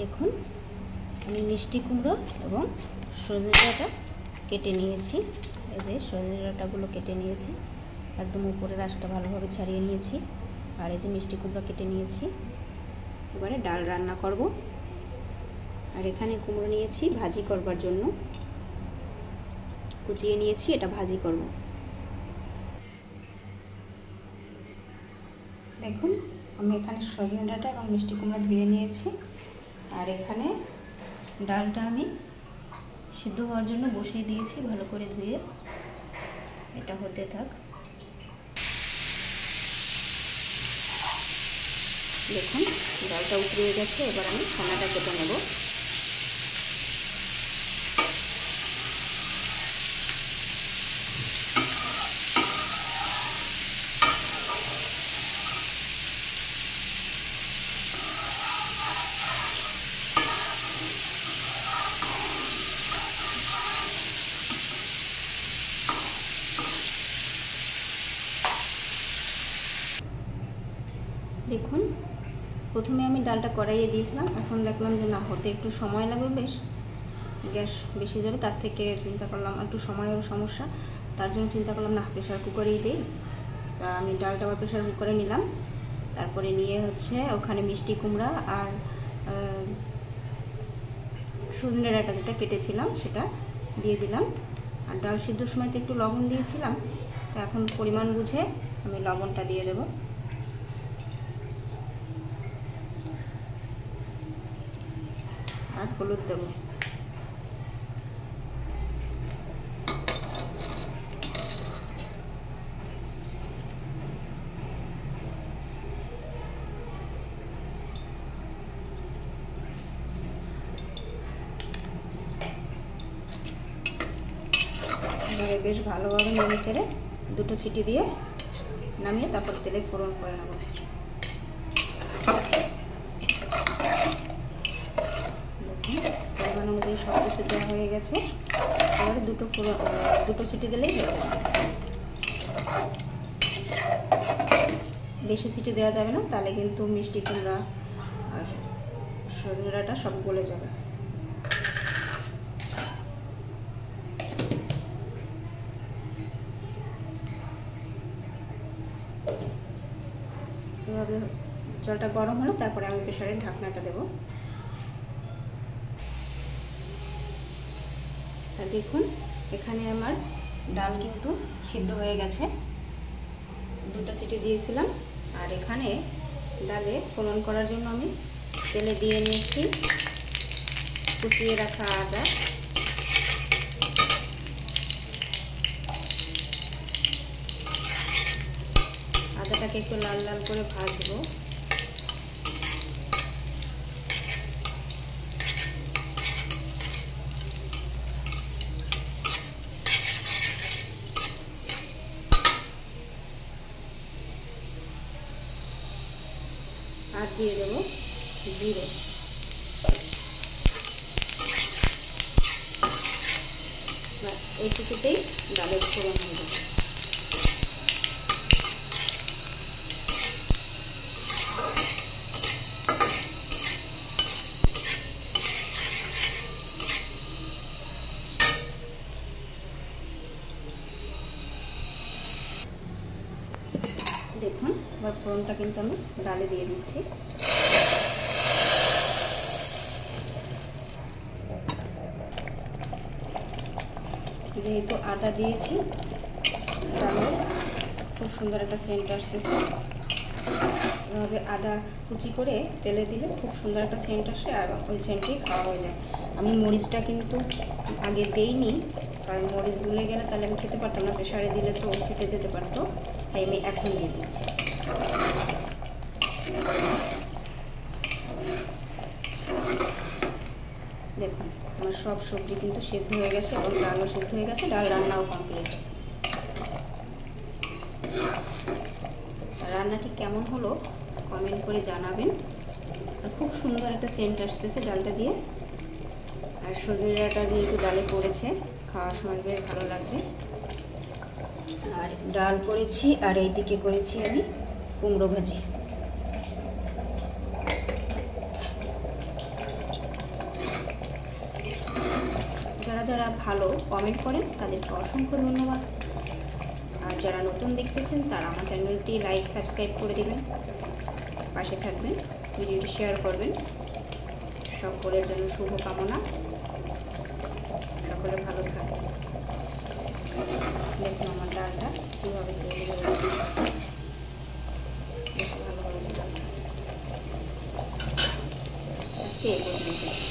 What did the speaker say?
দেখুন আমি মিষ্টি কুমড়ো এবং সজনে ডাঁটা কেটে নিয়েছি। এই যে সজনে ডাঁটাগুলো কেটে নিয়েছি, একদম উপরের আঁশটা ভালোভাবে ছাড়িয়ে নিয়েছি। আর এই যে মিষ্টি কুমড়ো কেটে নিয়েছি। এবারে ডাল রান্না করব। আর এখানে কুমড়ো নিয়েছি ভাজি করবার জন্য, কুচিয়ে নিয়েছি, এটা ভাজি করব। দেখুন আমি এখানে সজনে ডাঁটা এবং মিষ্টি কুমড়ো ধুয়ে নিয়েছি। আর এখানে ডালটা আমি সিদ্ধ হওয়ার জন্য বসিয়ে দিয়েছি, ভালো করে ধুয়ে। এটা হতে থাক। দেখুন ডালটা উতরে গেছে, এবার আমি ছানাটা কেটে নেব। দেখুন প্রথমে আমি ডালটা কড়াইয়ে দিয়েছিলাম, এখন দেখলাম যে না, হতে একটু সময় লাগবে, বেশ গ্যাস বেশি যাবে। তার থেকে চিন্তা করলাম একটু সময়ের সমস্যা, তার জন্য চিন্তা করলাম না, প্রেশার কুকারেই দিই। তা আমি ডালটা আবার প্রেশার কুকারে নিলাম। তারপরে নিয়ে ওখানে মিষ্টি কুমড়া আর সজনে ডাঁটা যেটা কেটেছিলাম সেটা দিয়ে দিলাম। আর ডাল সিদ্ধর সময় তো একটু লবণ দিয়েছিলাম, তো এখন পরিমাণ বুঝে আমি লবণটা দিয়ে দেব। আর হলুদ দেব। এবারে বেশ ভালোভাবে নেড়ে চেড়ে দুটো ছিটি দিয়ে নামিয়ে তারপর তেলে ফোড়ন করে নেব। পরিমাণ অনুযায়ী সব কিছু দেওয়া হয়ে গেছে। এবারে দুটো সিটি দিলেই হয়ে যাবে। বেশি সিটি দেওয়া যাবে না, তাহলে কিন্তু মিষ্টি কুমড়া আর সজনে ডাঁটা সব গলে যাবে। এভাবে জলটা গরম হলো, তারপরে আমি প্রেসারের ঢাকনাটা দেব। আর দেখুন এখানে আমার ডাল কিন্তু সিদ্ধ হয়ে গেছে, দুটো সিটি দিয়েছিলাম। আর এখানে ডালে ফোড়ন করার জন্য আমি তেলে দিয়ে নিয়েছি কুচিয়ে রাখা আদা, আদাটাকে একটু লাল লাল করে ভাজবো। আর দিয়ে দেবো জিরে। বাস এইটুকুতেই ডালের ফোড়ন হয়ে যাবে। দেখুন এবার ফোড়নটা কিন্তু আমি ডালে দিয়ে দিচ্ছি। যেহেতু আদা দিয়েছি, ডালে খুব সুন্দর একটা সেন্ট আসতেছে। এভাবে আদা কুচি করে তেলে দিলে খুব সুন্দর একটা সেন্ট আসে, আর ওই সেন্টেই খাওয়া হয়ে যায়। আমি মরিচটা কিন্তু আগে দেইনি, কারণ মরিচ গুলে গেলে তাহলে আমি খেতে পারতাম না, প্রেসারে দিলে তো ফেটে যেতে পারতো, তাই আমি এখন দিয়ে দিচ্ছি। দেখুন আমার সব সবজি কিন্তু সেদ্ধ হয়ে গেছে এবং ডালও সেদ্ধ হয়ে গেছে, ডাল রান্নাও কমপ্লিট। রান্নাটি কেমন হলো কমেন্ট করে জানাবেন। আর খুব সুন্দর একটা সেন্ট আসতেছে ডালটা দিয়ে, আর সজনে ডাঁটা যেহেতু ডালে পড়েছে, খাওয়ার সময় বেশ ভালো লাগবে। আর ডাল করেছি, আর এইদিকে করেছি আমি কুমড়ো ভাজি। যারা ভালো কমেন্ট করেন তাদেরকে অসংখ্য ধন্যবাদ। আর যারা নতুন দেখতেছেন তারা আমার চ্যানেলটি লাইক সাবস্ক্রাইব করে দেবেন, পাশে থাকবেন, ভিডিওটি শেয়ার করবেন। সকলের জন্য শুভ কামনা, সকলে ভালো থাকবে। দেখুন আমার ডালটা কীভাবে তৈরি হয়েছে, বেশ ভালো হয়েছে ডালটা। আজকে এই পর্যন্ত।